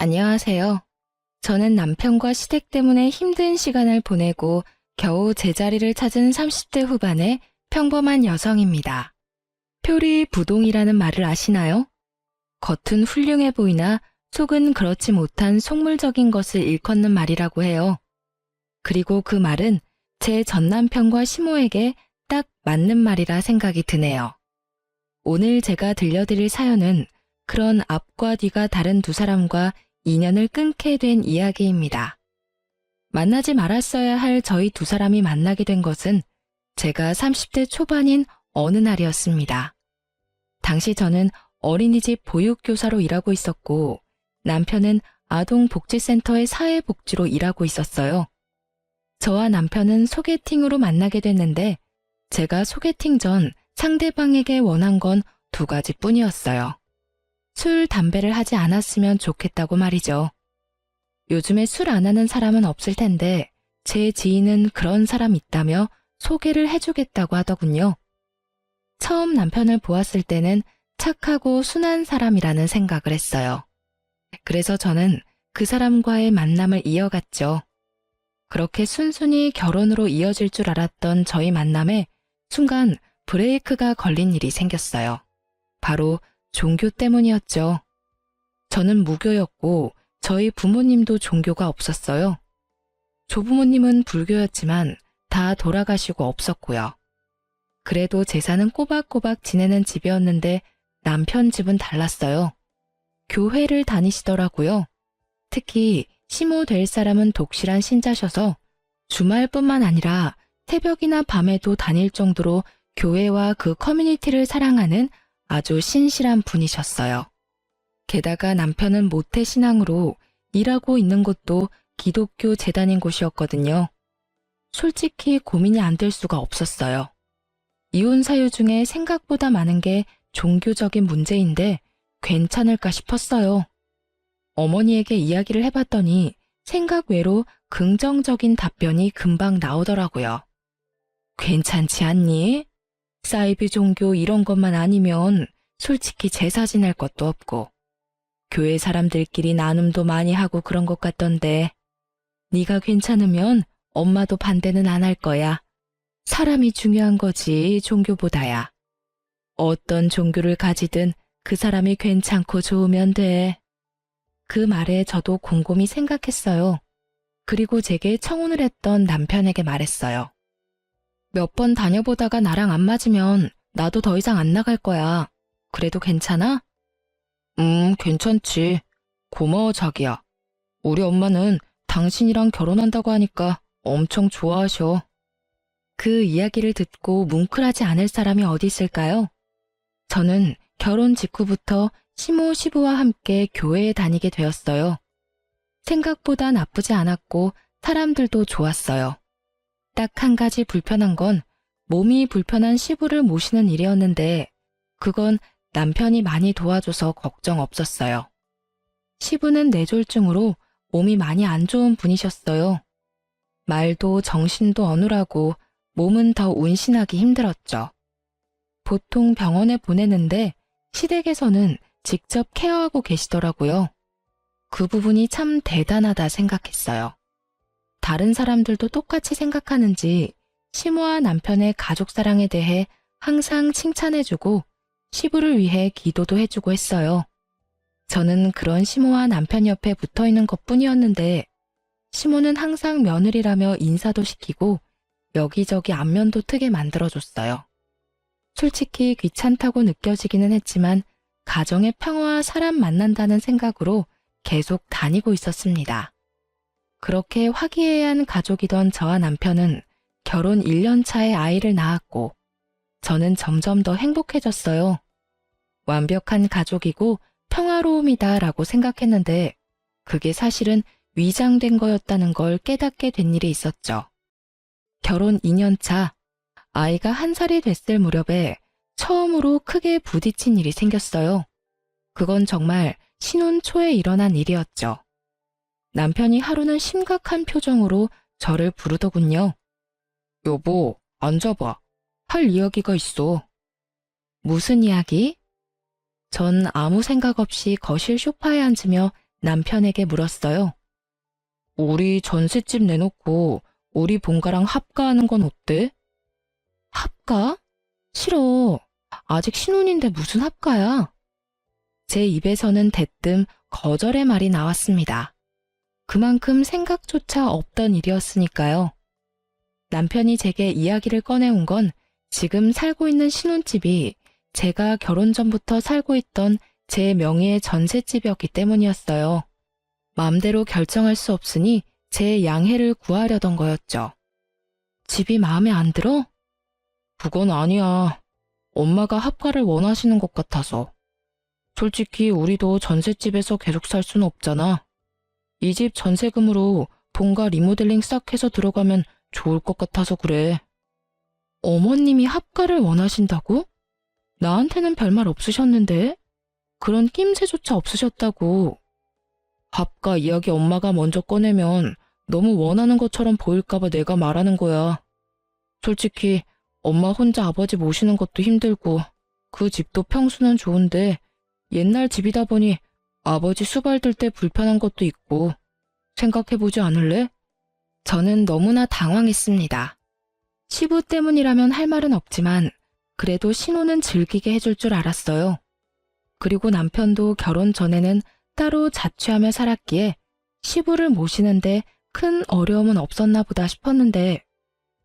안녕하세요. 저는 남편과 시댁 때문에 힘든 시간을 보내고 겨우 제자리를 찾은 30대 후반의 평범한 여성입니다. 표리부동이라는 말을 아시나요? 겉은 훌륭해 보이나 속은 그렇지 못한 속물적인 것을 일컫는 말이라고 해요. 그리고 그 말은 제 전남편과 시모에게 딱 맞는 말이라 생각이 드네요. 오늘 제가 들려드릴 사연은 그런 앞과 뒤가 다른 두 사람과 인연을 끊게 된 이야기입니다. 만나지 말았어야 할 저희 두 사람이 만나게 된 것은 제가 30대 초반인 어느 날이었습니다. 당시 저는 어린이집 보육교사로 일하고 있었고 남편은 아동복지센터의 사회복지로 일하고 있었어요. 저와 남편은 소개팅으로 만나게 됐는데 제가 소개팅 전 상대방에게 원한 건 두 가지뿐이었어요. 술, 담배를 하지 않았으면 좋겠다고 말이죠. 요즘에 술 안 하는 사람은 없을 텐데 제 지인은 그런 사람 있다며 소개를 해주겠다고 하더군요. 처음 남편을 보았을 때는 착하고 순한 사람이라는 생각을 했어요. 그래서 저는 그 사람과의 만남을 이어갔죠. 그렇게 순순히 결혼으로 이어질 줄 알았던 저희 만남에 순간 브레이크가 걸린 일이 생겼어요. 바로 종교 때문이었죠. 저는 무교였고 저희 부모님도 종교가 없었어요. 조부모님은 불교였지만 다 돌아가시고 없었고요. 그래도 제사는 꼬박꼬박 지내는 집이었는데 남편 집은 달랐어요. 교회를 다니시더라고요. 특히 시모 될 사람은 독실한 신자셔서 주말뿐만 아니라 새벽이나 밤에도 다닐 정도로 교회와 그 커뮤니티를 사랑하는 아주 신실한 분이셨어요. 게다가 남편은 모태신앙으로 일하고 있는 곳도 기독교 재단인 곳이었거든요. 솔직히 고민이 안 될 수가 없었어요. 이혼 사유 중에 생각보다 많은 게 종교적인 문제인데 괜찮을까 싶었어요. 어머니에게 이야기를 해봤더니 생각 외로 긍정적인 답변이 금방 나오더라고요. 괜찮지 않니? 사이비 종교 이런 것만 아니면 솔직히 제사 지낼 것도 없고 교회 사람들끼리 나눔도 많이 하고 그런 것 같던데 네가 괜찮으면 엄마도 반대는 안 할 거야. 사람이 중요한 거지 종교보다야. 어떤 종교를 가지든 그 사람이 괜찮고 좋으면 돼. 그 말에 저도 곰곰이 생각했어요. 그리고 제게 청혼을 했던 남편에게 말했어요. 몇 번 다녀보다가 나랑 안 맞으면 나도 더 이상 안 나갈 거야. 그래도 괜찮아? 괜찮지. 고마워, 자기야. 우리 엄마는 당신이랑 결혼한다고 하니까 엄청 좋아하셔. 그 이야기를 듣고 뭉클하지 않을 사람이 어디 있을까요? 저는 결혼 직후부터 시모 시부와 함께 교회에 다니게 되었어요. 생각보다 나쁘지 않았고 사람들도 좋았어요. 딱 한 가지 불편한 건 몸이 불편한 시부를 모시는 일이었는데 그건 남편이 많이 도와줘서 걱정 없었어요. 시부는 뇌졸중으로 몸이 많이 안 좋은 분이셨어요. 말도 정신도 어눌하고 몸은 더 운신하기 힘들었죠. 보통 병원에 보내는데 시댁에서는 직접 케어하고 계시더라고요. 그 부분이 참 대단하다 생각했어요. 다른 사람들도 똑같이 생각하는지 시모와 남편의 가족 사랑에 대해 항상 칭찬해주고 시부를 위해 기도도 해주고 했어요. 저는 그런 시모와 남편 옆에 붙어있는 것뿐이었는데 시모는 항상 며느리라며 인사도 시키고 여기저기 안면도 트게 만들어줬어요. 솔직히 귀찮다고 느껴지기는 했지만 가정의 평화와 사람 만난다는 생각으로 계속 다니고 있었습니다. 그렇게 화기애애한 가족이던 저와 남편은 결혼 1년 차에 아이를 낳았고 저는 점점 더 행복해졌어요. 완벽한 가족이고 평화로움이다 라고 생각했는데 그게 사실은 위장된 거였다는 걸 깨닫게 된 일이 있었죠. 결혼 2년 차, 아이가 1살이 됐을 무렵에 처음으로 크게 부딪힌 일이 생겼어요. 그건 정말 신혼 초에 일어난 일이었죠. 남편이 하루는 심각한 표정으로 저를 부르더군요. 여보, 앉아봐. 할 이야기가 있어. 무슨 이야기? 전 아무 생각 없이 거실 소파에 앉으며 남편에게 물었어요. 우리 전셋집 내놓고 우리 본가랑 합가하는 건 어때? 합가? 싫어. 아직 신혼인데 무슨 합가야? 제 입에서는 대뜸 거절의 말이 나왔습니다. 그만큼 생각조차 없던 일이었으니까요. 남편이 제게 이야기를 꺼내온 건 지금 살고 있는 신혼집이 제가 결혼 전부터 살고 있던 제 명의의 전셋집이었기 때문이었어요. 마음대로 결정할 수 없으니 제 양해를 구하려던 거였죠. 집이 마음에 안 들어? 그건 아니야. 엄마가 합가를 원하시는 것 같아서. 솔직히 우리도 전셋집에서 계속 살 수는 없잖아. 이 집 전세금으로 본가 리모델링 싹 해서 들어가면 좋을 것 같아서 그래. 어머님이 합가를 원하신다고? 나한테는 별말 없으셨는데? 그런 낌새조차 없으셨다고. 합가 이야기 엄마가 먼저 꺼내면 너무 원하는 것처럼 보일까봐 내가 말하는 거야. 솔직히 엄마 혼자 아버지 모시는 것도 힘들고 그 집도 평수는 좋은데 옛날 집이다 보니 아버지 수발 들 때 불편한 것도 있고 생각해보지 않을래? 저는 너무나 당황했습니다. 시부 때문이라면 할 말은 없지만 그래도 신혼은 즐기게 해줄 줄 알았어요. 그리고 남편도 결혼 전에는 따로 자취하며 살았기에 시부를 모시는데 큰 어려움은 없었나 보다 싶었는데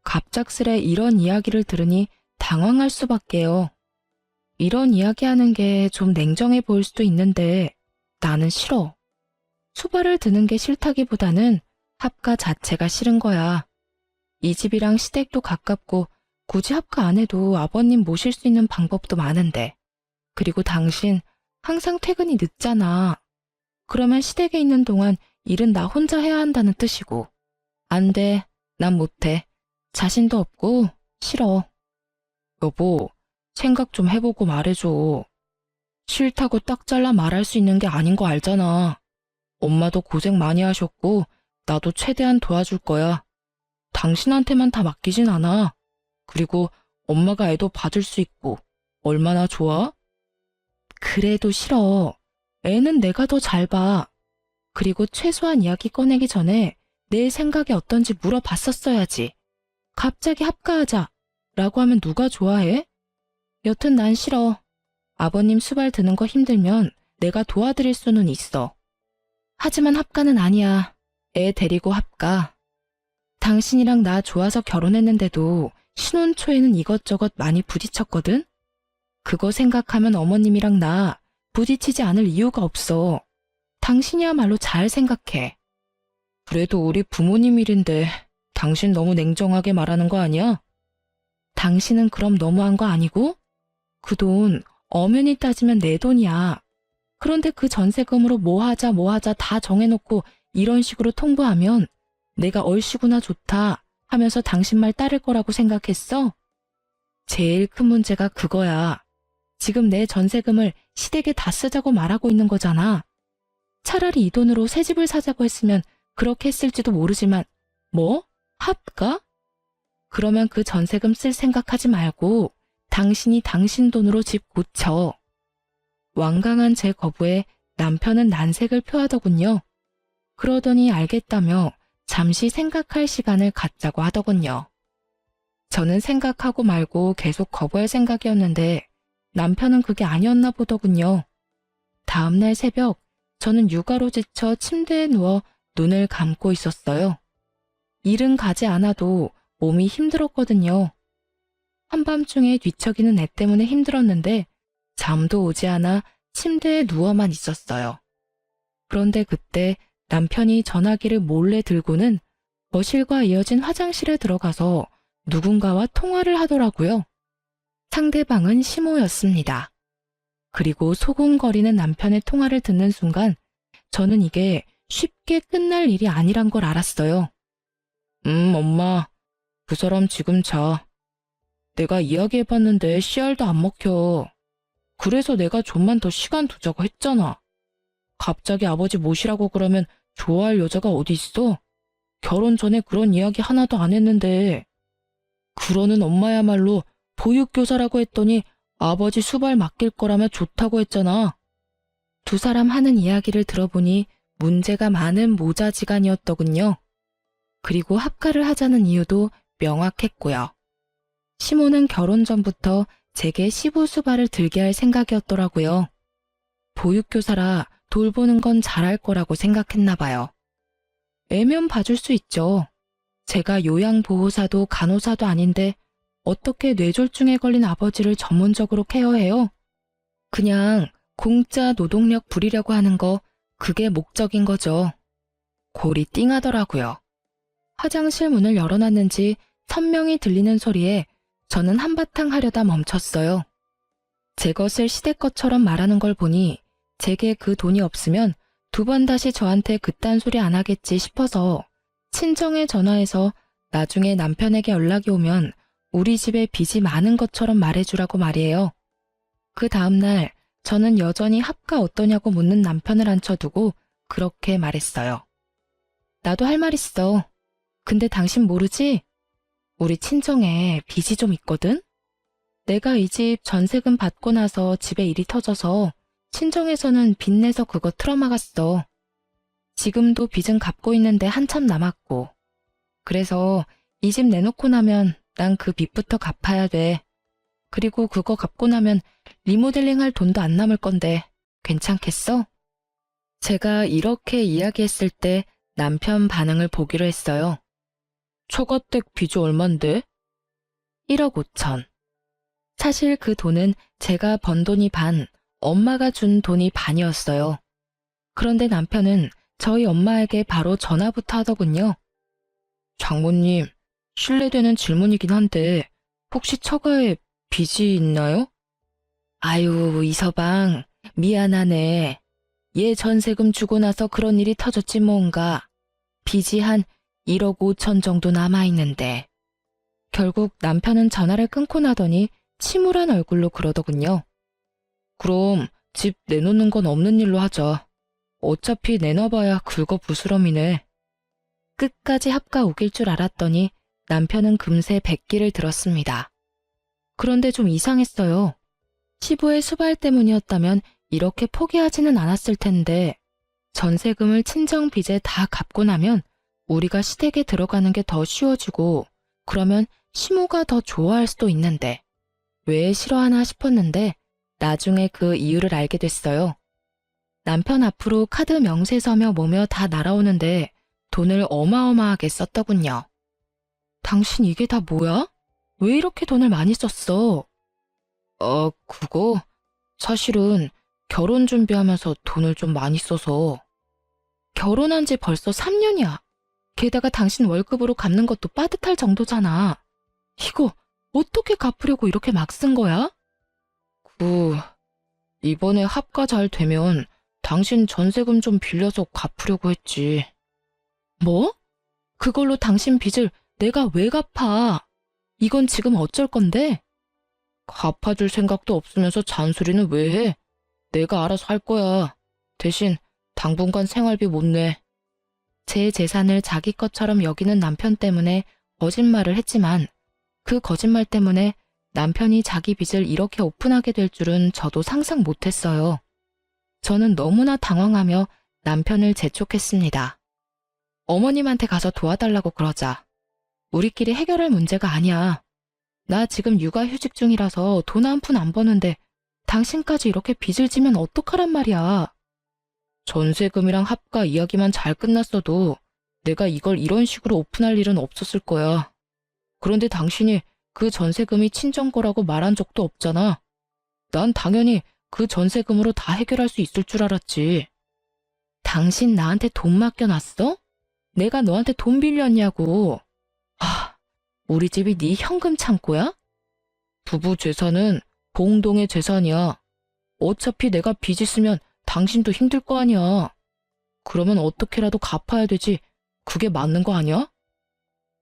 갑작스레 이런 이야기를 들으니 당황할 수밖에요. 이런 이야기하는 게 좀 냉정해 보일 수도 있는데 나는 싫어. 수발을 드는 게 싫다기보다는 합가 자체가 싫은 거야. 이 집이랑 시댁도 가깝고 굳이 합가 안 해도 아버님 모실 수 있는 방법도 많은데. 그리고 당신 항상 퇴근이 늦잖아. 그러면 시댁에 있는 동안 일은 나 혼자 해야 한다는 뜻이고. 안 돼. 난 못해. 자신도 없고 싫어. 여보, 생각 좀 해보고 말해줘. 싫다고 딱 잘라 말할 수 있는 게 아닌 거 알잖아. 엄마도 고생 많이 하셨고 나도 최대한 도와줄 거야. 당신한테만 다 맡기진 않아. 그리고 엄마가 애도 봐줄 수 있고 얼마나 좋아? 그래도 싫어. 애는 내가 더 잘 봐. 그리고 최소한 이야기 꺼내기 전에 내 생각이 어떤지 물어봤었어야지. 갑자기 합가하자 라고 하면 누가 좋아해? 여튼 난 싫어. 아버님 수발 드는 거 힘들면 내가 도와드릴 수는 있어. 하지만 합가는 아니야. 애 데리고 합가. 당신이랑 나 좋아서 결혼했는데도 신혼 초에는 이것저것 많이 부딪혔거든? 그거 생각하면 어머님이랑 나 부딪히지 않을 이유가 없어. 당신이야말로 잘 생각해. 그래도 우리 부모님 일인데 당신 너무 냉정하게 말하는 거 아니야? 당신은 그럼 너무한 거 아니고? 그 돈 엄연히 따지면 내 돈이야. 그런데 그 전세금으로 뭐 하자 다 정해놓고 이런 식으로 통보하면 내가 얼씨구나 좋다 하면서 당신 말 따를 거라고 생각했어? 제일 큰 문제가 그거야. 지금 내 전세금을 시댁에 다 쓰자고 말하고 있는 거잖아. 차라리 이 돈으로 새 집을 사자고 했으면 그렇게 했을지도 모르지만 뭐? 합가? 그러면 그 전세금 쓸 생각하지 말고 당신이 당신 돈으로 집 고쳐. 완강한 제 거부에 남편은 난색을 표하더군요. 그러더니 알겠다며 잠시 생각할 시간을 갖자고 하더군요. 저는 생각하고 말고 계속 거부할 생각이었는데 남편은 그게 아니었나 보더군요. 다음날 새벽 저는 육아로 지쳐 침대에 누워 눈을 감고 있었어요. 일은 가지 않아도 몸이 힘들었거든요. 한밤중에 뒤척이는 애 때문에 힘들었는데 잠도 오지 않아 침대에 누워만 있었어요. 그런데 그때 남편이 전화기를 몰래 들고는 거실과 이어진 화장실에 들어가서 누군가와 통화를 하더라고요. 상대방은 시모였습니다. 그리고 소곤거리는 남편의 통화를 듣는 순간 저는 이게 쉽게 끝날 일이 아니란 걸 알았어요. 엄마, 그 사람 지금 자. 내가 이야기해봤는데 씨알도 안 먹혀. 그래서 내가 좀만 더 시간 두자고 했잖아. 갑자기 아버지 모시라고 그러면 좋아할 여자가 어디 있어? 결혼 전에 그런 이야기 하나도 안 했는데. 그러는 엄마야말로 보육교사라고 했더니 아버지 수발 맡길 거라며 좋다고 했잖아. 두 사람 하는 이야기를 들어보니 문제가 많은 모자지간이었더군요. 그리고 합가를 하자는 이유도 명확했고요. 시모는 결혼 전부터 제게 시부수발을 들게 할 생각이었더라고요. 보육교사라 돌보는 건 잘할 거라고 생각했나 봐요. 애면 봐줄 수 있죠. 제가 요양보호사도 간호사도 아닌데 어떻게 뇌졸중에 걸린 아버지를 전문적으로 케어해요? 그냥 공짜 노동력 부리려고 하는 거, 그게 목적인 거죠. 골이 띵하더라고요. 화장실 문을 열어놨는지 선명히 들리는 소리에 저는 한바탕 하려다 멈췄어요. 제 것을 시댁 것처럼 말하는 걸 보니 제게 그 돈이 없으면 2번 다시 저한테 그딴 소리 안 하겠지 싶어서 친정에 전화해서 나중에 남편에게 연락이 오면 우리 집에 빚이 많은 것처럼 말해주라고 말이에요. 그 다음날 저는 여전히 합가 어떠냐고 묻는 남편을 앉혀두고 그렇게 말했어요. 나도 할 말 있어. 근데 당신 모르지? 우리 친정에 빚이 좀 있거든? 내가 이 집 전세금 받고 나서 집에 일이 터져서 친정에서는 빚내서 그거 틀어막았어. 지금도 빚은 갚고 있는데 한참 남았고. 그래서 이 집 내놓고 나면 난 그 빚부터 갚아야 돼. 그리고 그거 갚고 나면 리모델링 할 돈도 안 남을 건데 괜찮겠어? 제가 이렇게 이야기했을 때 남편 반응을 보기로 했어요. 처가댁 빚이 얼만데? 1억 5천. 사실 그 돈은 제가 번 돈이 반, 엄마가 준 돈이 반이었어요. 그런데 남편은 저희 엄마에게 바로 전화부터 하더군요. 장모님, 실례되는 질문이긴 한데 혹시 처가에 빚이 있나요? 아유, 이서방, 미안하네. 얘 전세금 주고 나서 그런 일이 터졌지 뭔가. 빚이 한 1억 5천 정도 남아있는데. 결국 남편은 전화를 끊고 나더니 침울한 얼굴로 그러더군요. 그럼 집 내놓는 건 없는 일로 하자. 어차피 내놔봐야 긁어부스럼이네. 끝까지 합가 우길 줄 알았더니 남편은 금세 백기를 들었습니다. 그런데 좀 이상했어요. 시부의 수발 때문이었다면 이렇게 포기하지는 않았을 텐데 전세금을 친정 빚에 다 갚고 나면 우리가 시댁에 들어가는 게 더 쉬워지고 그러면 시모가 더 좋아할 수도 있는데 왜 싫어하나 싶었는데 나중에 그 이유를 알게 됐어요. 남편 앞으로 카드 명세서며 뭐며 다 날아오는데 돈을 어마어마하게 썼더군요. 당신 이게 다 뭐야? 왜 이렇게 돈을 많이 썼어? 그거 사실은 결혼 준비하면서 돈을 좀 많이 써서. 결혼한 지 벌써 3년이야. 게다가 당신 월급으로 갚는 것도 빠듯할 정도잖아. 이거 어떻게 갚으려고 이렇게 막 쓴 거야? 이번에 합가 잘 되면 당신 전세금 좀 빌려서 갚으려고 했지. 뭐? 그걸로 당신 빚을 내가 왜 갚아? 이건 지금 어쩔 건데? 갚아줄 생각도 없으면서 잔소리는 왜 해? 내가 알아서 할 거야. 대신 당분간 생활비 못 내. 제 재산을 자기 것처럼 여기는 남편 때문에 거짓말을 했지만 그 거짓말 때문에 남편이 자기 빚을 이렇게 오픈하게 될 줄은 저도 상상 못했어요. 저는 너무나 당황하며 남편을 재촉했습니다. 어머님한테 가서 도와달라고 그러자. 우리끼리 해결할 문제가 아니야. 나 지금 육아휴직 중이라서 돈 한 푼 안 버는데 당신까지 이렇게 빚을 지면 어떡하란 말이야. 전세금이랑 합가 이야기만 잘 끝났어도 내가 이걸 이런 식으로 오픈할 일은 없었을 거야. 그런데 당신이 그 전세금이 친정 거라고 말한 적도 없잖아. 난 당연히 그 전세금으로 다 해결할 수 있을 줄 알았지. 당신 나한테 돈 맡겨놨어? 내가 너한테 돈 빌렸냐고. 우리 집이 네 현금 창고야? 부부 재산은 공동의 재산이야. 어차피 내가 빚 있으면 당신도 힘들 거 아니야. 그러면 어떻게라도 갚아야 되지. 그게 맞는 거 아니야?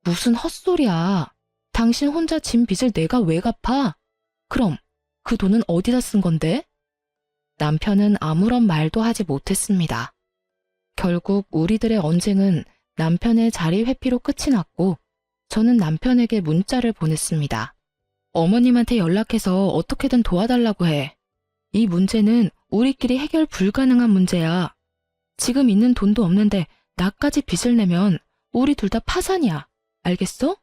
무슨 헛소리야. 당신 혼자 진 빚을 내가 왜 갚아? 그럼 그 돈은 어디다 쓴 건데? 남편은 아무런 말도 하지 못했습니다. 결국 우리들의 언쟁은 남편의 자리 회피로 끝이 났고 저는 남편에게 문자를 보냈습니다. 어머님한테 연락해서 어떻게든 도와달라고 해. 이 문제는 우리끼리 해결 불가능한 문제야. 지금 있는 돈도 없는데 나까지 빚을 내면 우리 둘 다 파산이야. 알겠어?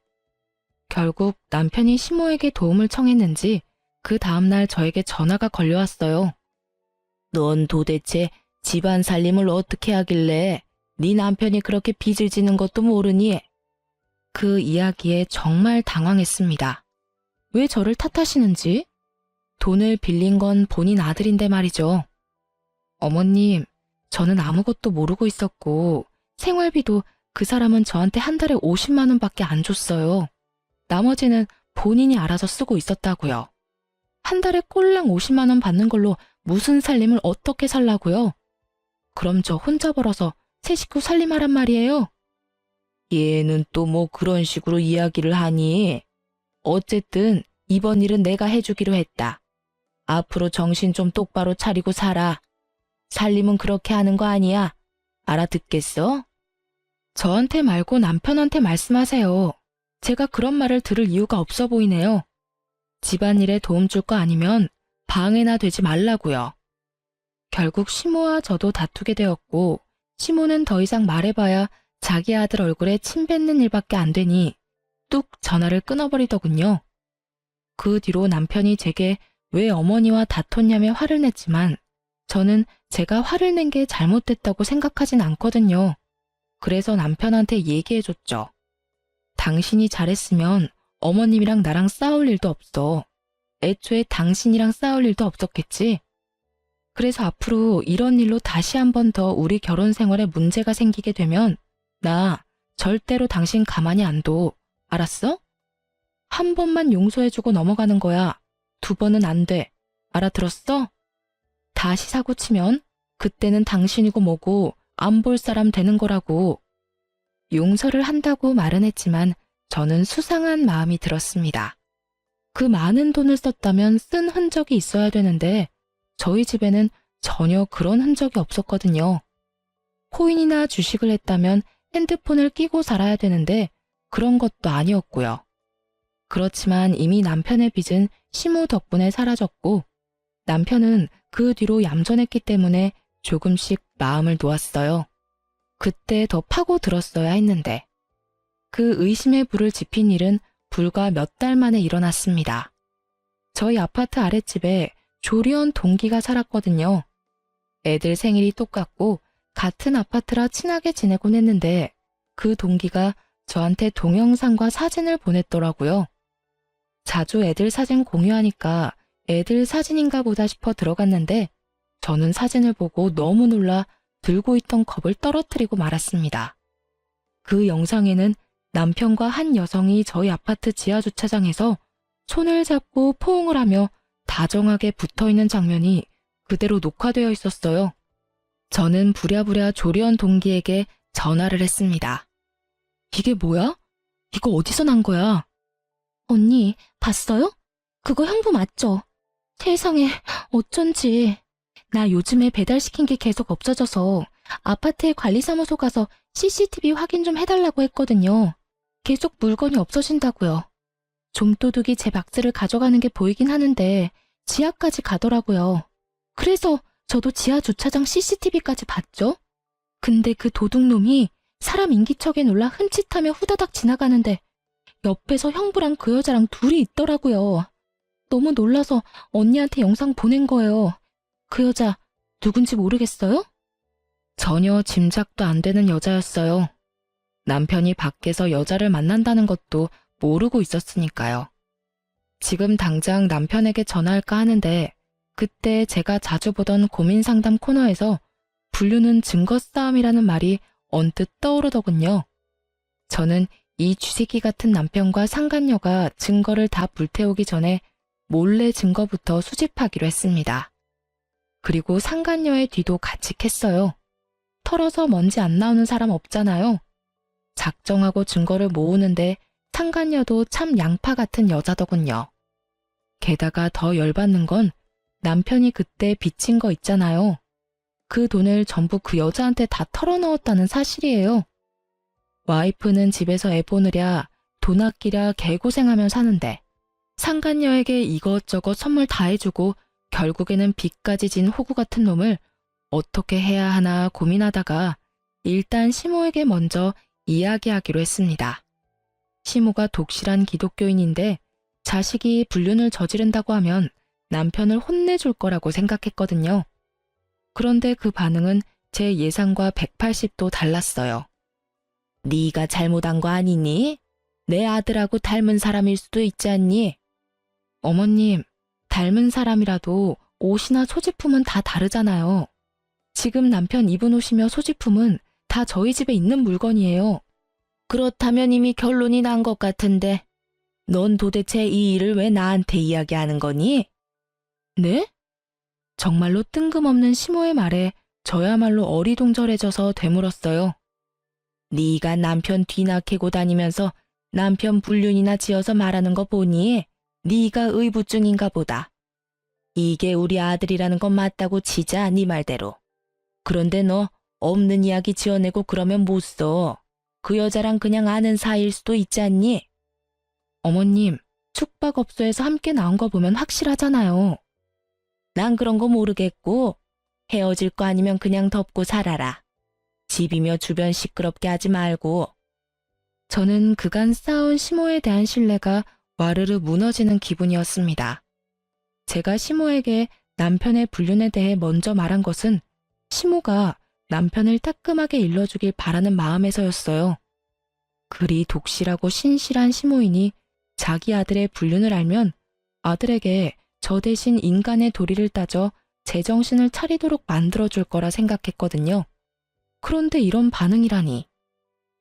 결국 남편이 시모에게 도움을 청했는지 그 다음날 저에게 전화가 걸려왔어요. 넌 도대체 집안 살림을 어떻게 하길래 네 남편이 그렇게 빚을 지는 것도 모르니? 그 이야기에 정말 당황했습니다. 왜 저를 탓하시는지? 돈을 빌린 건 본인 아들인데 말이죠. 어머님, 저는 아무것도 모르고 있었고 생활비도 그 사람은 저한테 한 달에 50만 원밖에 안 줬어요. 나머지는 본인이 알아서 쓰고 있었다고요. 한 달에 꼴랑 50만 원 받는 걸로 무슨 살림을 어떻게 살라고요? 그럼 저 혼자 벌어서 세 식구 살림하란 말이에요? 얘는 또 뭐 그런 식으로 이야기를 하니? 어쨌든 이번 일은 내가 해주기로 했다. 앞으로 정신 좀 똑바로 차리고 살아. 살림은 그렇게 하는 거 아니야. 알아듣겠어? 저한테 말고 남편한테 말씀하세요. 제가 그런 말을 들을 이유가 없어 보이네요. 집안일에 도움 줄 거 아니면 방해나 되지 말라고요. 결국 시모와 저도 다투게 되었고 시모는 더 이상 말해봐야 자기 아들 얼굴에 침 뱉는 일밖에 안 되니 뚝 전화를 끊어버리더군요. 그 뒤로 남편이 제게 왜 어머니와 다퉜냐며 화를 냈지만 저는 제가 화를 낸 게 잘못됐다고 생각하진 않거든요. 그래서 남편한테 얘기해줬죠. 당신이 잘했으면 어머님이랑 나랑 싸울 일도 없어. 애초에 당신이랑 싸울 일도 없었겠지. 그래서 앞으로 이런 일로 다시 한 번 더 우리 결혼 생활에 문제가 생기게 되면 나 절대로 당신 가만히 안 둬. 알았어? 한 번만 용서해주고 넘어가는 거야. 두 번은 안 돼. 알아들었어? 다시 사고 치면 그때는 당신이고 뭐고 안 볼 사람 되는 거라고. 용서를 한다고 말은 했지만 저는 수상한 마음이 들었습니다. 그 많은 돈을 썼다면 쓴 흔적이 있어야 되는데 저희 집에는 전혀 그런 흔적이 없었거든요. 코인이나 주식을 했다면 핸드폰을 끼고 살아야 되는데 그런 것도 아니었고요. 그렇지만 이미 남편의 빚은 시모 덕분에 사라졌고 남편은 그 뒤로 얌전했기 때문에 조금씩 마음을 놓았어요. 그때 더 파고들었어야 했는데. 그 의심의 불을 지핀 일은 불과 몇 달 만에 일어났습니다. 저희 아파트 아랫집에 조리원 동기가 살았거든요. 애들 생일이 똑같고 같은 아파트라 친하게 지내곤 했는데 그 동기가 저한테 동영상과 사진을 보냈더라고요. 자주 애들 사진 공유하니까 애들 사진인가 보다 싶어 들어갔는데 저는 사진을 보고 너무 놀라 들고 있던 컵을 떨어뜨리고 말았습니다. 그 영상에는 남편과 한 여성이 저희 아파트 지하주차장에서 손을 잡고 포옹을 하며 다정하게 붙어있는 장면이 그대로 녹화되어 있었어요. 저는 부랴부랴 조리원 동기에게 전화를 했습니다. 이게 뭐야? 이거 어디서 난 거야? 언니, 봤어요? 그거 형부 맞죠? 세상에, 어쩐지. 나 요즘에 배달시킨 게 계속 없어져서 아파트에 관리사무소 가서 CCTV 확인 좀 해달라고 했거든요. 계속 물건이 없어진다고요. 좀도둑이 제 박스를 가져가는 게 보이긴 하는데 지하까지 가더라고요. 그래서 저도 지하 주차장 CCTV까지 봤죠? 근데 그 도둑놈이 사람 인기척에 놀라 흠칫하며 후다닥 지나가는데 옆에서 형부랑 그 여자랑 둘이 있더라고요. 너무 놀라서 언니한테 영상 보낸 거예요. 그 여자 누군지 모르겠어요? 전혀 짐작도 안 되는 여자였어요. 남편이 밖에서 여자를 만난다는 것도 모르고 있었으니까요. 지금 당장 남편에게 전화할까 하는데 그때 제가 자주 보던 고민상담 코너에서 분류는 증거 싸움이라는 말이 언뜻 떠오르더군요. 저는 이 쥐새끼 같은 남편과 상간녀가 증거를 다 불태우기 전에 몰래 증거부터 수집하기로 했습니다. 그리고 상간녀의 뒤도 같이 캤어요. 털어서 먼지 안 나오는 사람 없잖아요. 작정하고 증거를 모으는데 상간녀도 참 양파 같은 여자더군요. 게다가 더 열받는 건 남편이 그때 빚진 거 있잖아요. 그 돈을 전부 그 여자한테 다 털어넣었다는 사실이에요. 와이프는 집에서 애 보느랴 돈 아끼랴 개고생하며 사는데 상간녀에게 이것저것 선물 다 해주고 결국에는 빚까지 진 호구 같은 놈을 어떻게 해야 하나 고민하다가 일단 시모에게 먼저 이야기하기로 했습니다. 시모가 독실한 기독교인인데 자식이 불륜을 저지른다고 하면 남편을 혼내줄 거라고 생각했거든요. 그런데 그 반응은 제 예상과 180도 달랐어요. 네가 잘못한 거 아니니? 내 아들하고 닮은 사람일 수도 있지 않니? 어머님, 닮은 사람이라도 옷이나 소지품은 다 다르잖아요. 지금 남편 입은 옷이며 소지품은 다 저희 집에 있는 물건이에요. 그렇다면 이미 결론이 난 것 같은데 넌 도대체 이 일을 왜 나한테 이야기하는 거니? 네? 정말로 뜬금없는 시모의 말에 저야말로 어리둥절해져서 되물었어요. 네가 남편 뒤나 캐고 다니면서 남편 불륜이나 지어서 말하는 거 보니 네가 의부증인가 보다. 이게 우리 아들이라는 건 맞다고 치자, 네 말대로. 그런데 너 없는 이야기 지어내고 그러면 못 써. 그 여자랑 그냥 아는 사이일 수도 있지 않니? 어머님, 숙박업소에서 함께 나온 거 보면 확실하잖아요. 난 그런 거 모르겠고 헤어질 거 아니면 그냥 덮고 살아라. 집이며 주변 시끄럽게 하지 말고. 저는 그간 쌓아온 시모에 대한 신뢰가 와르르 무너지는 기분이었습니다. 제가 시모에게 남편의 불륜에 대해 먼저 말한 것은 시모가 남편을 따끔하게 일러주길 바라는 마음에서였어요. 그리 독실하고 신실한 시모이니 자기 아들의 불륜을 알면 아들에게 저 대신 인간의 도리를 따져 제정신을 차리도록 만들어줄 거라 생각했거든요. 그런데 이런 반응이라니.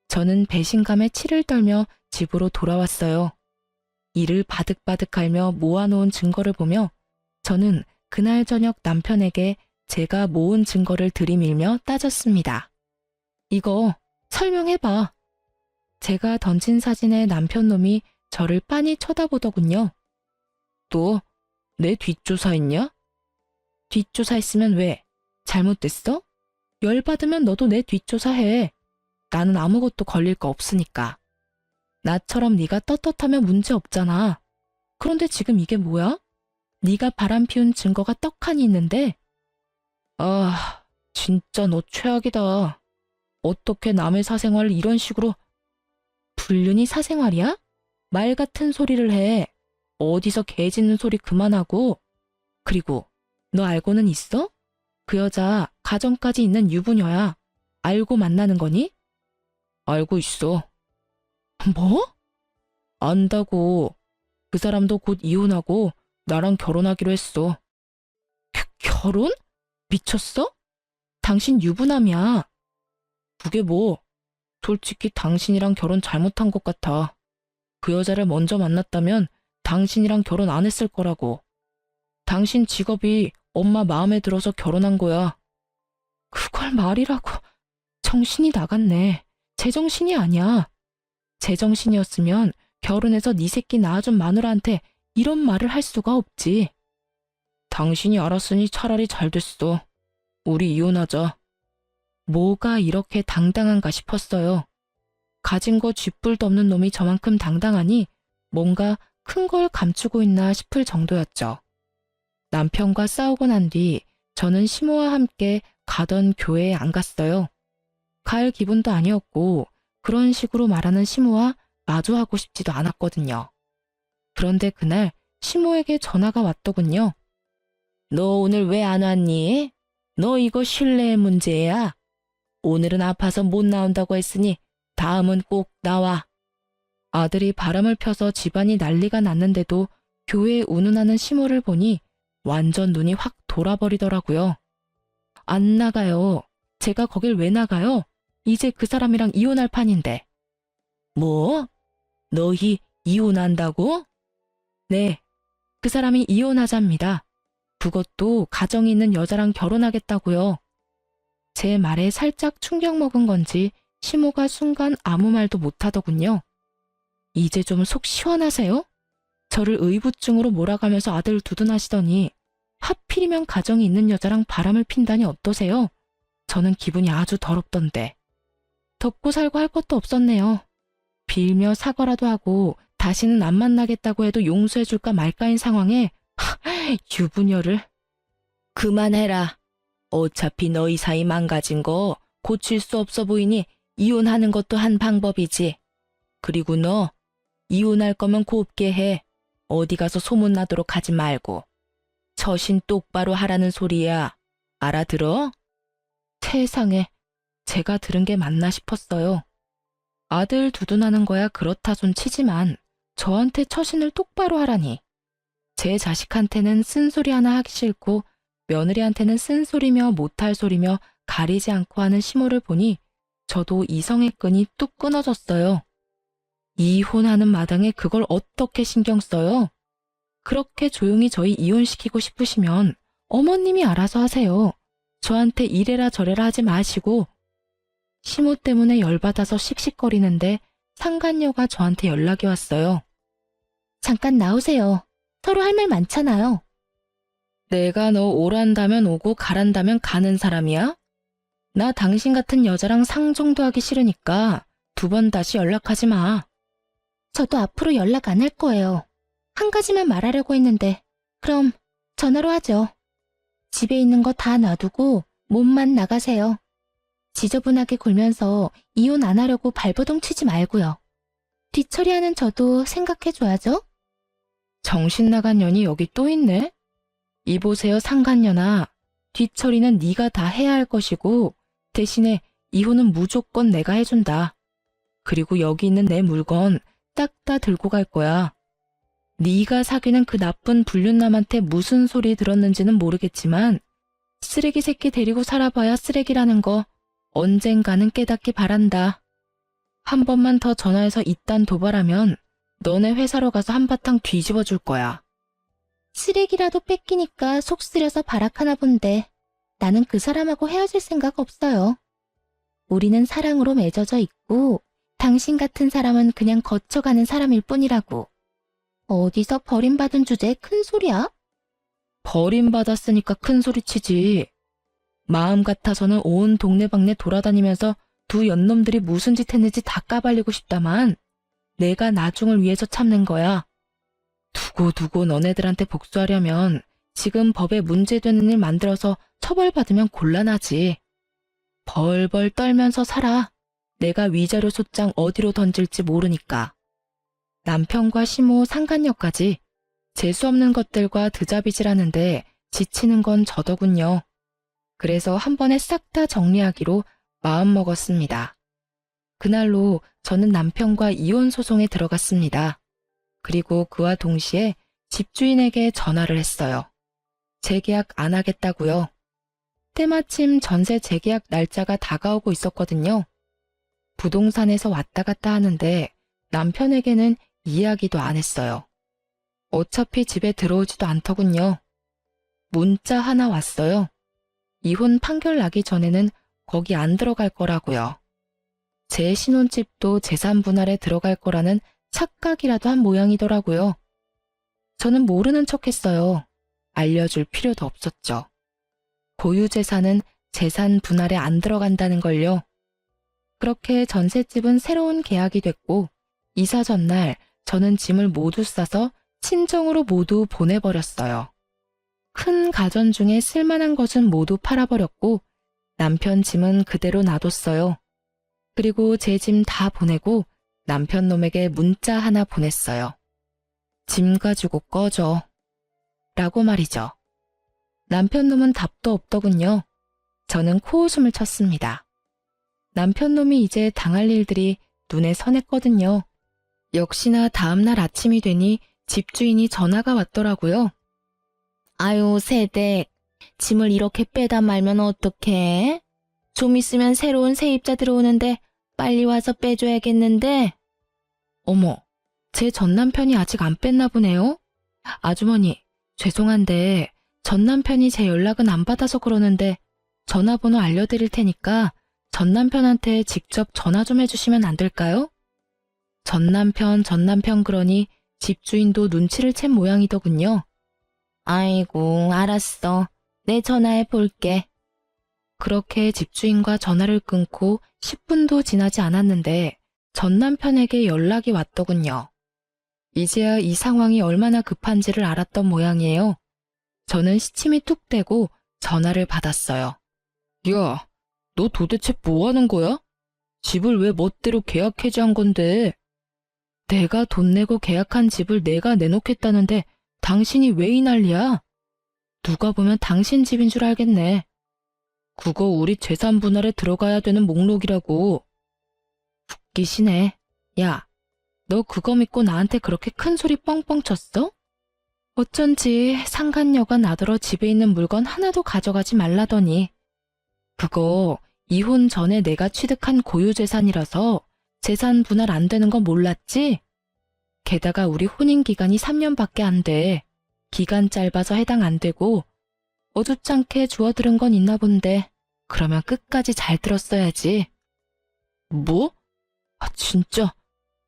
저는 배신감에 치를 떨며 집으로 돌아왔어요. 이를 바득바득 갈며 모아놓은 증거를 보며 저는 그날 저녁 남편에게 제가 모은 증거를 들이밀며 따졌습니다. 이거 설명해봐. 제가 던진 사진에 남편 놈이 저를 빤히 쳐다보더군요. 또 내 뒷조사했냐? 뒷조사했으면 왜? 잘못됐어? 열받으면 너도 내 뒷조사해. 나는 아무것도 걸릴 거 없으니까. 나처럼 네가 떳떳하면 문제 없잖아. 그런데 지금 이게 뭐야? 네가 바람피운 증거가 떡하니 있는데? 아, 진짜 너 최악이다. 어떻게 남의 사생활을 이런 식으로... 불륜이 사생활이야? 말 같은 소리를 해. 어디서 개 짖는 소리 그만하고. 그리고 너 알고는 있어? 그 여자 가정까지 있는 유부녀야. 알고 만나는 거니? 알고 있어. 뭐? 안다고. 그 사람도 곧 이혼하고 나랑 결혼하기로 했어. 결혼? 미쳤어? 당신 유부남이야. 그게 뭐? 솔직히 당신이랑 결혼 잘못한 것 같아. 그 여자를 먼저 만났다면 당신이랑 결혼 안 했을 거라고. 당신 직업이 엄마 마음에 들어서 결혼한 거야. 그걸 말이라고. 정신이 나갔네. 제정신이 아니야. 제정신이었으면 결혼해서 네 새끼 낳아준 마누라한테 이런 말을 할 수가 없지. 당신이 알았으니 차라리 잘 됐어. 우리 이혼하자. 뭐가 이렇게 당당한가 싶었어요. 가진 거 쥐뿔도 없는 놈이 저만큼 당당하니 뭔가 큰 걸 감추고 있나 싶을 정도였죠. 남편과 싸우고 난 뒤 저는 시모와 함께 가던 교회에 안 갔어요. 갈 기분도 아니었고 그런 식으로 말하는 시모와 마주하고 싶지도 않았거든요. 그런데 그날 시모에게 전화가 왔더군요. 너 오늘 왜 안 왔니? 너 이거 신뢰의 문제야. 오늘은 아파서 못 나온다고 했으니 다음은 꼭 나와. 아들이 바람을 펴서 집안이 난리가 났는데도 교회에 운운하는 시모를 보니 완전 눈이 확 돌아버리더라고요. 안 나가요. 제가 거길 왜 나가요? 이제 그 사람이랑 이혼할 판인데. 뭐? 너희 이혼한다고? 네, 그 사람이 이혼하자입니다. 그것도 가정이 있는 여자랑 결혼하겠다고요. 제 말에 살짝 충격 먹은 건지 시모가 순간 아무 말도 못하더군요. 이제 좀 속 시원하세요? 저를 의부증으로 몰아가면서 아들 두둔하시더니 하필이면 가정이 있는 여자랑 바람을 핀다니 어떠세요? 저는 기분이 아주 더럽던데. 덮고 살고 할 것도 없었네요. 빌며 사과라도 하고 다시는 안 만나겠다고 해도 용서해줄까 말까인 상황에 유부녀를. 그만해라. 어차피 너희 사이 망가진 거 고칠 수 없어 보이니 이혼하는 것도 한 방법이지. 그리고 너 이혼할 거면 곱게 해. 어디 가서 소문나도록 하지 말고. 처신 똑바로 하라는 소리야. 알아들어? 세상에, 제가 들은 게 맞나 싶었어요. 아들 두둔하는 거야 그렇다 손 치지만 저한테 처신을 똑바로 하라니. 제 자식한테는 쓴소리 하나 하기 싫고 며느리한테는 쓴소리며 못할 소리며 가리지 않고 하는 시모를 보니 저도 이성의 끈이 뚝 끊어졌어요. 이혼하는 마당에 그걸 어떻게 신경 써요? 그렇게 조용히 저희 이혼시키고 싶으시면 어머님이 알아서 하세요. 저한테 이래라 저래라 하지 마시고. 시모 때문에 열받아서 씩씩거리는데 상간녀가 저한테 연락이 왔어요. 잠깐 나오세요. 서로 할 말 많잖아요. 내가 너 오란다면 오고 가란다면 가는 사람이야? 나 당신 같은 여자랑 상종도 하기 싫으니까 2번 다시 연락하지 마. 저도 앞으로 연락 안 할 거예요. 한 가지만 말하려고 했는데 그럼 전화로 하죠. 집에 있는 거 다 놔두고 몸만 나가세요. 지저분하게 굴면서 이혼 안 하려고 발버둥 치지 말고요. 뒤처리하는 저도 생각해줘야죠. 정신 나간 년이 여기 또 있네. 이보세요 상간년아. 뒤처리는 네가 다 해야 할 것이고 대신에 이혼은 무조건 내가 해준다. 그리고 여기 있는 내 물건 딱 다 들고 갈 거야. 네가 사귀는 그 나쁜 불륜남한테 무슨 소리 들었는지는 모르겠지만 쓰레기 새끼 데리고 살아봐야 쓰레기라는 거 언젠가는 깨닫기 바란다. 한 번만 더 전화해서 이딴 도발하면 너네 회사로 가서 한바탕 뒤집어 줄 거야. 쓰레기라도 뺏기니까 속 쓰려서 발악하나 본데 나는 그 사람하고 헤어질 생각 없어요. 우리는 사랑으로 맺어져 있고 당신 같은 사람은 그냥 거쳐가는 사람일 뿐이라고. 어디서 버림받은 주제에 큰 소리야? 버림받았으니까 큰 소리 치지. 마음 같아서는 온 동네방네 돌아다니면서 두 연놈들이 무슨 짓 했는지 다 까발리고 싶다만 내가 나중을 위해서 참는 거야. 두고 너네들한테 복수하려면 지금 법에 문제되는 일 만들어서 처벌받으면 곤란하지. 벌벌 떨면서 살아. 내가 위자료 소장 어디로 던질지 모르니까. 남편과 시모 상간녀까지 재수없는 것들과 드자비질하는데 지치는 건 저더군요. 그래서 한 번에 싹 다 정리하기로 마음먹었습니다. 그날로 저는 남편과 이혼 소송에 들어갔습니다. 그리고 그와 동시에 집주인에게 전화를 했어요. 재계약 안 하겠다고요. 때마침 전세 재계약 날짜가 다가오고 있었거든요. 부동산에서 왔다 갔다 하는데 남편에게는 이야기도 안 했어요. 어차피 집에 들어오지도 않더군요. 문자 하나 왔어요. 이혼 판결 나기 전에는 거기 안 들어갈 거라고요. 제 신혼집도 재산 분할에 들어갈 거라는 착각이라도 한 모양이더라고요. 저는 모르는 척했어요. 알려줄 필요도 없었죠. 고유 재산은 재산 분할에 안 들어간다는 걸요. 그렇게 전셋집은 새로운 계약이 됐고 이사 전날 저는 짐을 모두 싸서 친정으로 모두 보내버렸어요. 큰 가전 중에 쓸만한 것은 모두 팔아버렸고 남편 짐은 그대로 놔뒀어요. 그리고 제 짐 다 보내고 남편 놈에게 문자 하나 보냈어요. 짐 가지고 꺼져. 라고 말이죠. 남편 놈은 답도 없더군요. 저는 코웃음을 쳤습니다. 남편 놈이 이제 당할 일들이 눈에 선했거든요. 역시나 다음날 아침이 되니 집주인이 전화가 왔더라고요. 아유, 새댁. 짐을 이렇게 빼다 말면 어떡해? 좀 있으면 새로운 세입자 들어오는데 빨리 와서 빼줘야겠는데. 어머, 제 전남편이 아직 안 뺐나 보네요. 아주머니, 죄송한데 전남편이 제 연락은 안 받아서 그러는데 전화번호 알려드릴 테니까 전남편한테 직접 전화 좀 해주시면 안 될까요? 전남편 그러니 집주인도 눈치를 챈 모양이더군요. 아이고, 알았어. 내 전화해 볼게. 그렇게 집주인과 전화를 끊고 10분도 지나지 않았는데 전남편에게 연락이 왔더군요. 이제야 이 상황이 얼마나 급한지를 알았던 모양이에요. 저는 시침이 뚝 떼고 전화를 받았어요. 야, 너 도대체 뭐 하는 거야? 집을 왜 멋대로 계약 해지한 건데? 내가 돈 내고 계약한 집을 내가 내놓겠다는데 당신이 왜 이 난리야? 누가 보면 당신 집인 줄 알겠네. 그거 우리 재산 분할에 들어가야 되는 목록이라고. 웃기시네. 야, 너 그거 믿고 나한테 그렇게 큰 소리 뻥뻥 쳤어? 어쩐지 상간녀가 나더러 집에 있는 물건 하나도 가져가지 말라더니. 그거 이혼 전에 내가 취득한 고유재산이라서 재산 분할 안 되는 거 몰랐지? 게다가 우리 혼인 기간이 3년밖에 안 돼. 기간 짧아서 해당 안 되고 어줍잖게 주워들은 건 있나 본데 그러면 끝까지 잘 들었어야지. 뭐? 아 진짜?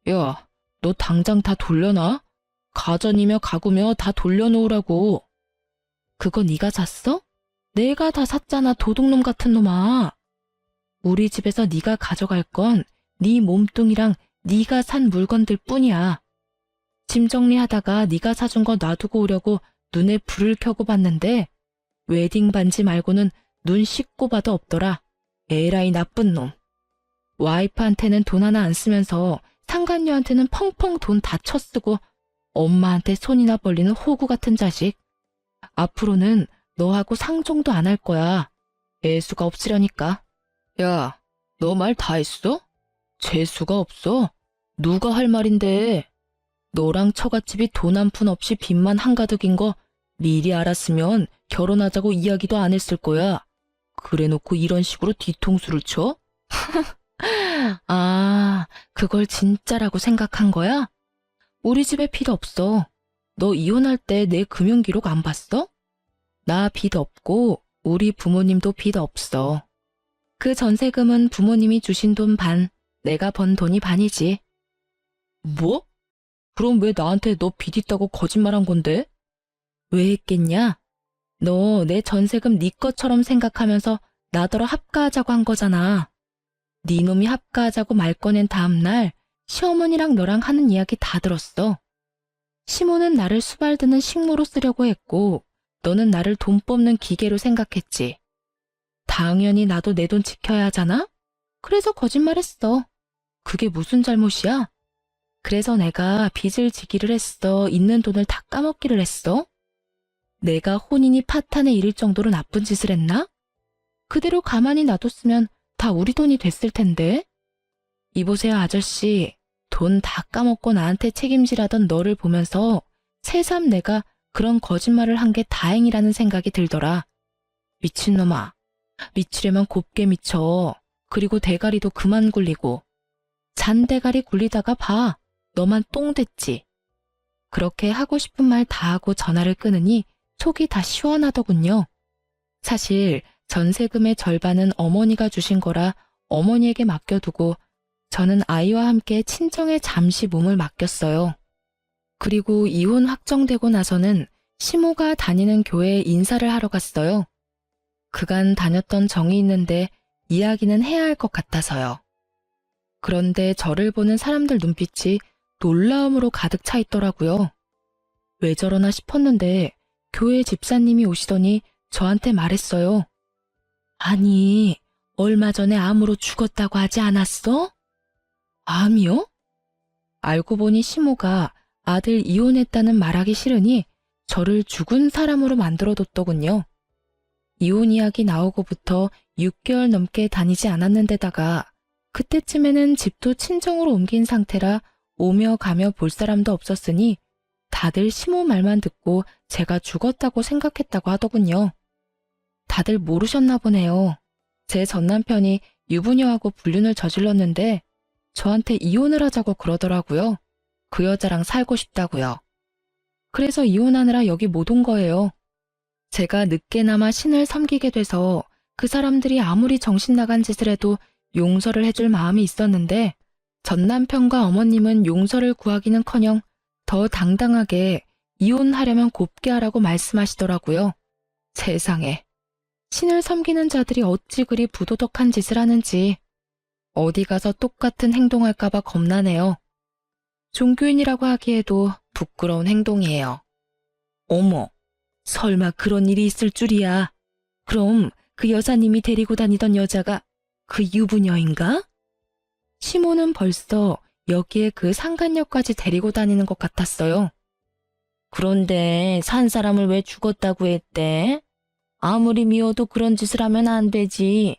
야, 너 당장 다 돌려놔? 가전이며 가구며 다 돌려놓으라고. 그거 네가 샀어? 내가 다 샀잖아, 도둑놈 같은 놈아. 우리 집에서 네가 가져갈 건 네 몸뚱이랑 네가 산 물건들 뿐이야. 짐 정리하다가 네가 사준 거 놔두고 오려고 눈에 불을 켜고 봤는데 웨딩 반지 말고는 눈 씻고 봐도 없더라. 에라이 나쁜 놈. 와이프한테는 돈 하나 안 쓰면서 상간녀한테는 펑펑 돈 다 쳐쓰고 엄마한테 손이나 벌리는 호구 같은 자식. 앞으로는 너하고 상종도 안 할 거야. 애수가 없으려니까. 야, 너 말 다 했어? 재수가 없어? 누가 할 말인데. 너랑 처갓집이 돈 한 푼 없이 빚만 한가득인 거 미리 알았으면 결혼하자고 이야기도 안 했을 거야. 그래놓고 이런 식으로 뒤통수를 쳐? 아, 그걸 진짜라고 생각한 거야? 우리 집에 빚 없어. 너 이혼할 때 내 금융기록 안 봤어? 나 빚 없고 우리 부모님도 빚 없어. 그 전세금은 부모님이 주신 돈 반, 내가 번 돈이 반이지. 뭐? 그럼 왜 나한테 너 빚 있다고 거짓말한 건데? 왜 했겠냐? 너 내 전세금 네 것처럼 생각하면서 나더러 합가하자고 한 거잖아. 네 놈이 합가하자고 말 꺼낸 다음날 시어머니랑 너랑 하는 이야기 다 들었어. 시모는 나를 수발드는 식모로 쓰려고 했고 너는 나를 돈 뽑는 기계로 생각했지. 당연히 나도 내 돈 지켜야 하잖아? 그래서 거짓말했어. 그게 무슨 잘못이야? 그래서 내가 빚을 지기를 했어? 있는 돈을 다 까먹기를 했어? 내가 혼인이 파탄에 이를 정도로 나쁜 짓을 했나? 그대로 가만히 놔뒀으면 다 우리 돈이 됐을 텐데. 이보세요 아저씨, 돈 다 까먹고 나한테 책임지라던 너를 보면서 새삼 내가 그런 거짓말을 한 게 다행이라는 생각이 들더라. 미친놈아, 미치려면 곱게 미쳐. 그리고 대가리도 그만 굴리고. 잔대가리 굴리다가 봐. 너만 똥 됐지. 그렇게 하고 싶은 말 다 하고 전화를 끊으니 속이 다 시원하더군요. 사실 전세금의 절반은 어머니가 주신 거라 어머니에게 맡겨두고 저는 아이와 함께 친정에 잠시 몸을 맡겼어요. 그리고 이혼 확정되고 나서는 시모가 다니는 교회에 인사를 하러 갔어요. 그간 다녔던 정이 있는데 이야기는 해야 할 것 같아서요. 그런데 저를 보는 사람들 눈빛이 놀라움으로 가득 차 있더라고요. 왜 저러나 싶었는데 교회 집사님이 오시더니 저한테 말했어요. 아니, 얼마 전에 암으로 죽었다고 하지 않았어? 암이요? 알고 보니 시모가 아들 이혼했다는 말하기 싫으니 저를 죽은 사람으로 만들어뒀더군요. 이혼 이야기 나오고부터 6개월 넘게 다니지 않았는데다가 그때쯤에는 집도 친정으로 옮긴 상태라 오며 가며 볼 사람도 없었으니 다들 시모 말만 듣고 제가 죽었다고 생각했다고 하더군요. 다들 모르셨나 보네요. 제 전남편이 유부녀하고 불륜을 저질렀는데 저한테 이혼을 하자고 그러더라고요. 그 여자랑 살고 싶다고요. 그래서 이혼하느라 여기 못 온 거예요. 제가 늦게나마 신을 섬기게 돼서 그 사람들이 아무리 정신 나간 짓을 해도 용서를 해줄 마음이 있었는데 전남편과 어머님은 용서를 구하기는커녕 더 당당하게 이혼하려면 곱게 하라고 말씀하시더라고요. 세상에, 신을 섬기는 자들이 어찌 그리 부도덕한 짓을 하는지 어디 가서 똑같은 행동할까봐 겁나네요. 종교인이라고 하기에도 부끄러운 행동이에요. 어머, 설마 그런 일이 있을 줄이야. 그럼 그 여사님이 데리고 다니던 여자가 그 유부녀인가? 시모는 벌써 여기에 그 상간녀까지 데리고 다니는 것 같았어요. 그런데 산 사람을 왜 죽었다고 했대? 아무리 미워도 그런 짓을 하면 안 되지.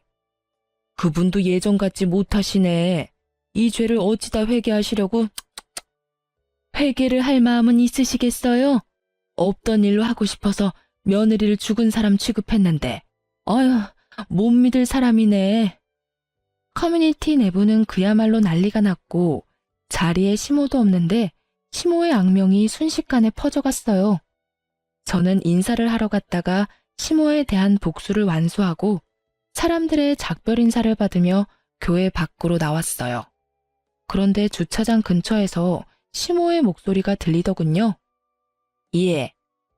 그분도 예전 같지 못하시네. 이 죄를 어찌다 회개하시려고. 회개를 할 마음은 있으시겠어요? 없던 일로 하고 싶어서 며느리를 죽은 사람 취급했는데. 아휴, 못 믿을 사람이네. 커뮤니티 내부는 그야말로 난리가 났고 자리에 시모도 없는데 시모의 악명이 순식간에 퍼져갔어요. 저는 인사를 하러 갔다가 시모에 대한 복수를 완수하고 사람들의 작별 인사를 받으며 교회 밖으로 나왔어요. 그런데 주차장 근처에서 시모의 목소리가 들리더군요. 예,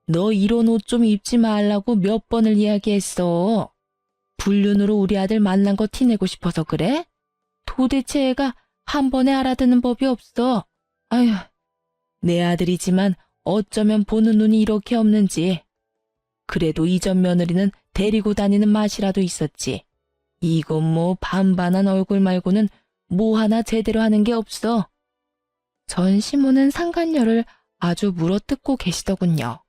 너 이런 옷 좀 입지 말라고 몇 번을 이야기했어. 불륜으로 우리 아들 만난 거 티내고 싶어서 그래? 도대체 애가 한 번에 알아듣는 법이 없어. 아휴, 내 아들이지만 어쩌면 보는 눈이 이렇게 없는지. 그래도 이전 며느리는 데리고 다니는 맛이라도 있었지. 이건 뭐 반반한 얼굴 말고는 뭐 하나 제대로 하는 게 없어. 전 시모는 상간녀를 아주 물어뜯고 계시더군요.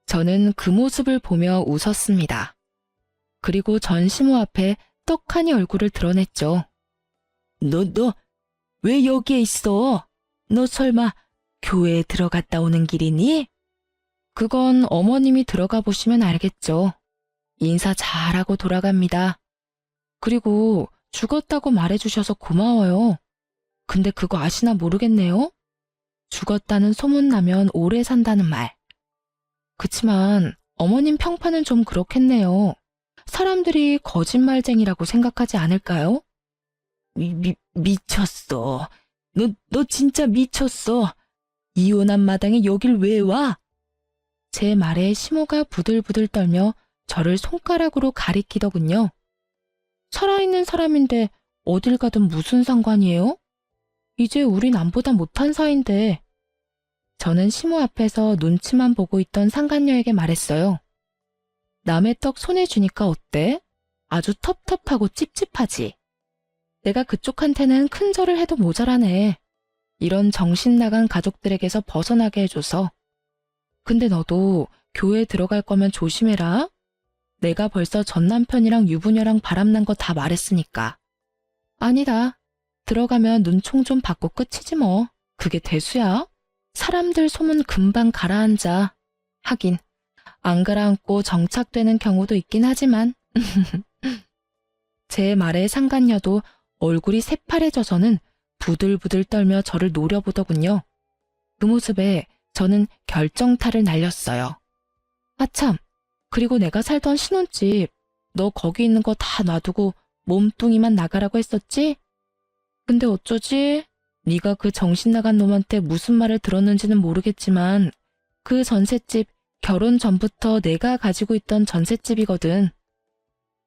저는 그 모습을 보며 웃었습니다. 그리고 전 시모 앞에 떡하니 얼굴을 드러냈죠. 너 왜 여기에 있어? 너 설마 교회에 들어갔다 오는 길이니? 그건 어머님이 들어가 보시면 알겠죠. 인사 잘하고 돌아갑니다. 그리고 죽었다고 말해주셔서 고마워요. 근데 그거 아시나 모르겠네요. 죽었다는 소문나면 오래 산다는 말. 그치만 어머님 평판은 좀 그렇겠네요. 사람들이 거짓말쟁이라고 생각하지 않을까요? 미쳤어. 너 진짜 미쳤어. 이혼한 마당에 여길 왜 와? 제 말에 시모가 부들부들 떨며 저를 손가락으로 가리키더군요. 살아있는 사람인데 어딜 가든 무슨 상관이에요? 이제 우리 남보다 못한 사이인데. 저는 시모 앞에서 눈치만 보고 있던 상간녀에게 말했어요. 남의 떡 손에 주니까 어때? 아주 텁텁하고 찝찝하지. 내가 그쪽한테는 큰 절을 해도 모자라네. 이런 정신 나간 가족들에게서 벗어나게 해줘서. 근데 너도 교회 들어갈 거면 조심해라. 내가 벌써 전 남편이랑 유부녀랑 바람난 거 다 말했으니까. 아니다. 들어가면 눈총 좀 받고 끝이지 뭐. 그게 대수야. 사람들 소문 금방 가라앉아. 하긴 안 가라앉고 정착되는 경우도 있긴 하지만. 제 말에 상간녀도 얼굴이 새파래져서는 부들부들 떨며 저를 노려보더군요. 그 모습에 저는 결정타를 날렸어요. 아참, 그리고 내가 살던 신혼집, 너 거기 있는 거 다 놔두고 몸뚱이만 나가라고 했었지? 근데 어쩌지? 네가 그 정신 나간 놈한테 무슨 말을 들었는지는 모르겠지만 그 전셋집 결혼 전부터 내가 가지고 있던 전셋집이거든.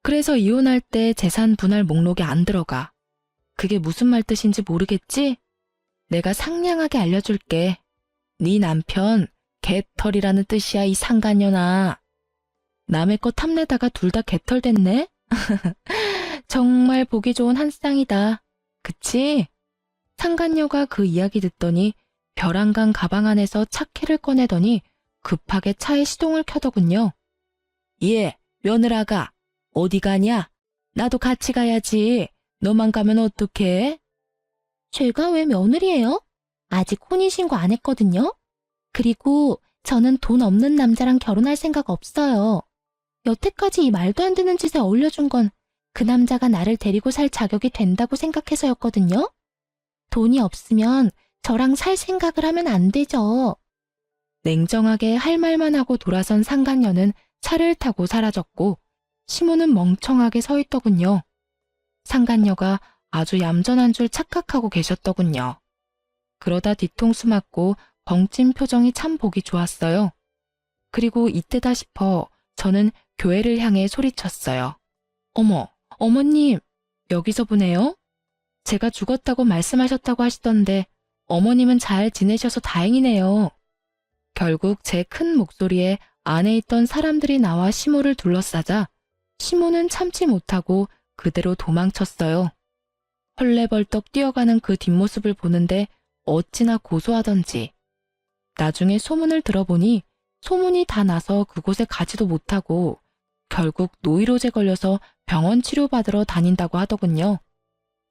그래서 이혼할 때 재산 분할 목록에 안 들어가. 그게 무슨 말 뜻인지 모르겠지? 내가 상냥하게 알려줄게. 네 남편 개털이라는 뜻이야, 이 상간녀나. 남의 거 탐내다가 둘 다 개털 됐네? 정말 보기 좋은 한 쌍이다. 그치? 상간녀가 그 이야기 듣더니 벼랑간 가방 안에서 차키를 꺼내더니 급하게 차에 시동을 켜더군요. 예, 며느라가. 어디 가냐? 나도 같이 가야지. 너만 가면 어떡해? 제가 왜 며느리예요? 아직 혼인신고 안 했거든요. 그리고 저는 돈 없는 남자랑 결혼할 생각 없어요. 여태까지 이 말도 안 되는 짓에 어울려준 건 그 남자가 나를 데리고 살 자격이 된다고 생각해서였거든요. 돈이 없으면 저랑 살 생각을 하면 안 되죠. 냉정하게 할 말만 하고 돌아선 상간녀는 차를 타고 사라졌고 시모는 멍청하게 서 있더군요. 상간녀가 아주 얌전한 줄 착각하고 계셨더군요. 그러다 뒤통수 맞고 벙찐 표정이 참 보기 좋았어요. 그리고 이때다 싶어 저는 교회를 향해 소리쳤어요. 어머, 어머님, 여기서 보네요. 제가 죽었다고 말씀하셨다고 하시던데 어머님은 잘 지내셔서 다행이네요. 결국 제 큰 목소리에 안에 있던 사람들이 나와 시모를 둘러싸자 시모는 참지 못하고 그대로 도망쳤어요. 헐레벌떡 뛰어가는 그 뒷모습을 보는데 어찌나 고소하던지. 나중에 소문을 들어보니 소문이 다 나서 그곳에 가지도 못하고 결국 노이로제 걸려서 병원 치료받으러 다닌다고 하더군요.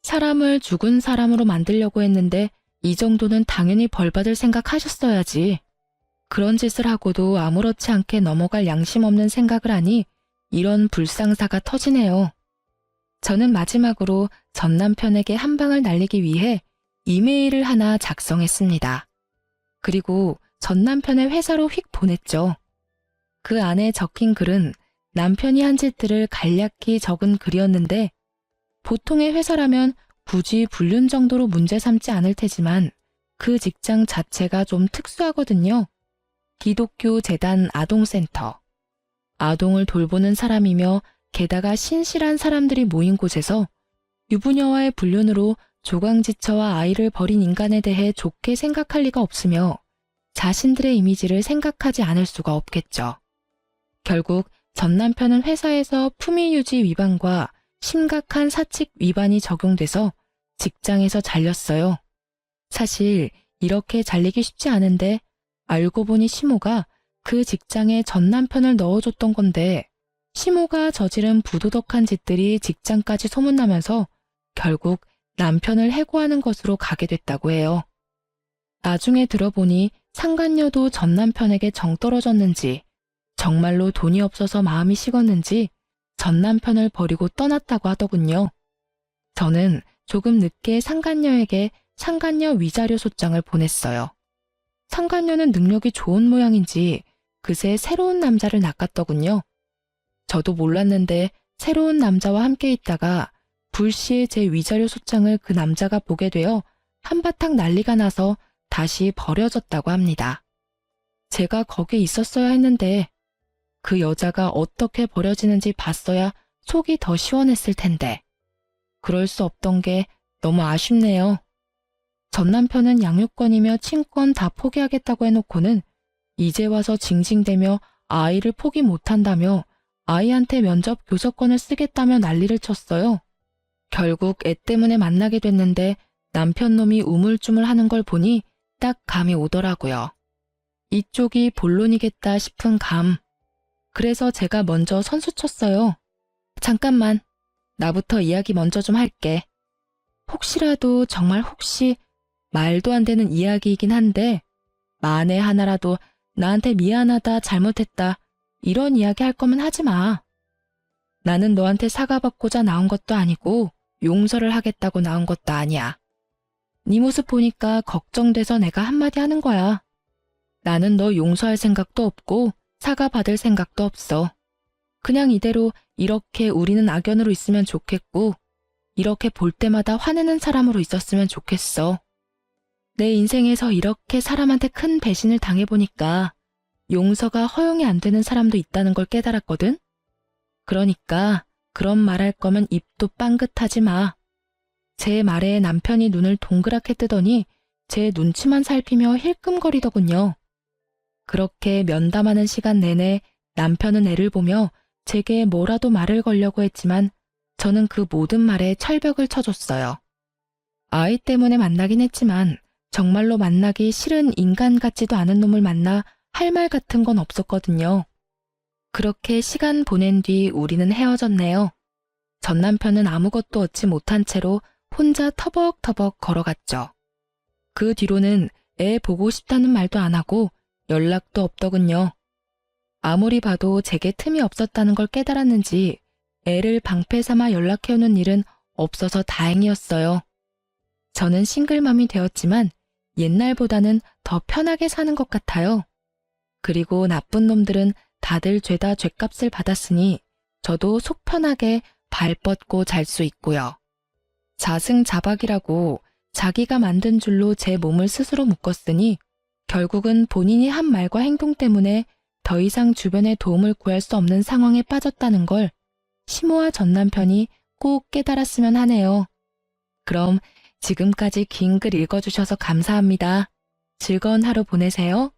사람을 죽은 사람으로 만들려고 했는데 이 정도는 당연히 벌받을 생각하셨어야지. 그런 짓을 하고도 아무렇지 않게 넘어갈 양심 없는 생각을 하니 이런 불상사가 터지네요. 저는 마지막으로 전 남편에게 한 방을 날리기 위해 이메일을 하나 작성했습니다. 그리고 전 남편의 회사로 휙 보냈죠. 그 안에 적힌 글은 남편이 한 짓들을 간략히 적은 글이었는데 보통의 회사라면 굳이 불륜 정도로 문제 삼지 않을 테지만 그 직장 자체가 좀 특수하거든요. 기독교 재단 아동센터. 아동을 돌보는 사람이며 게다가 신실한 사람들이 모인 곳에서 유부녀와의 불륜으로 조강지처와 아이를 버린 인간에 대해 좋게 생각할 리가 없으며 자신들의 이미지를 생각하지 않을 수가 없겠죠. 결국 전 남편은 회사에서 품위유지 위반과 심각한 사칙 위반이 적용돼서 직장에서 잘렸어요. 사실 이렇게 잘리기 쉽지 않은데 알고 보니 시모가 그 직장에 전 남편을 넣어줬던 건데 시모가 저지른 부도덕한 짓들이 직장까지 소문나면서 결국 남편을 해고하는 것으로 가게 됐다고 해요. 나중에 들어보니 상간녀도 전 남편에게 정 떨어졌는지 정말로 돈이 없어서 마음이 식었는지 전 남편을 버리고 떠났다고 하더군요. 저는 조금 늦게 상간녀에게 상간녀 위자료 소장을 보냈어요. 상간녀는 능력이 좋은 모양인지 그새 새로운 남자를 낚았더군요. 저도 몰랐는데 새로운 남자와 함께 있다가 불시에 제 위자료 소장을 그 남자가 보게 되어 한바탕 난리가 나서 다시 버려졌다고 합니다. 제가 거기 있었어야 했는데 그 여자가 어떻게 버려지는지 봤어야 속이 더 시원했을 텐데 그럴 수 없던 게 너무 아쉽네요. 전 남편은 양육권이며 친권 다 포기하겠다고 해놓고는 이제 와서 징징대며 아이를 포기 못한다며 아이한테 면접 교섭권을 쓰겠다며 난리를 쳤어요. 결국 애 때문에 만나게 됐는데 남편 놈이 우물쭈물 하는 걸 보니 딱 감이 오더라고요. 이쪽이 본론이겠다 싶은 감. 그래서 제가 먼저 선수 쳤어요. 잠깐만, 나부터 이야기 먼저 좀 할게. 혹시라도 정말 혹시 말도 안 되는 이야기이긴 한데 만에 하나라도 나한테 미안하다 잘못했다 이런 이야기 할 거면 하지 마. 나는 너한테 사과받고자 나온 것도 아니고 용서를 하겠다고 나온 것도 아니야. 네 모습 보니까 걱정돼서 내가 한마디 하는 거야. 나는 너 용서할 생각도 없고 사과받을 생각도 없어. 그냥 이대로 이렇게 우리는 악연으로 있으면 좋겠고 이렇게 볼 때마다 화내는 사람으로 있었으면 좋겠어. 내 인생에서 이렇게 사람한테 큰 배신을 당해보니까 용서가 허용이 안 되는 사람도 있다는 걸 깨달았거든? 그러니까 그런 말할 거면 입도 빵긋하지 마. 제 말에 남편이 눈을 동그랗게 뜨더니 제 눈치만 살피며 힐끔거리더군요. 그렇게 면담하는 시간 내내 남편은 애를 보며 제게 뭐라도 말을 걸려고 했지만 저는 그 모든 말에 철벽을 쳐줬어요. 아이 때문에 만나긴 했지만 정말로 만나기 싫은 인간 같지도 않은 놈을 만나 할 말 같은 건 없었거든요. 그렇게 시간 보낸 뒤 우리는 헤어졌네요. 전 남편은 아무것도 얻지 못한 채로 혼자 터벅터벅 걸어갔죠. 그 뒤로는 애 보고 싶다는 말도 안 하고 연락도 없더군요. 아무리 봐도 제게 틈이 없었다는 걸 깨달았는지 애를 방패 삼아 연락해오는 일은 없어서 다행이었어요. 저는 싱글맘이 되었지만 옛날보다는 더 편하게 사는 것 같아요. 그리고 나쁜 놈들은 다들 죄다 죗값을 받았으니 저도 속 편하게 발 뻗고 잘 수 있고요. 자승자박이라고 자기가 만든 줄로 제 몸을 스스로 묶었으니 결국은 본인이 한 말과 행동 때문에 더 이상 주변에 도움을 구할 수 없는 상황에 빠졌다는 걸 시모와 전 남편이 꼭 깨달았으면 하네요. 그럼 지금까지 긴 글 읽어주셔서 감사합니다. 즐거운 하루 보내세요.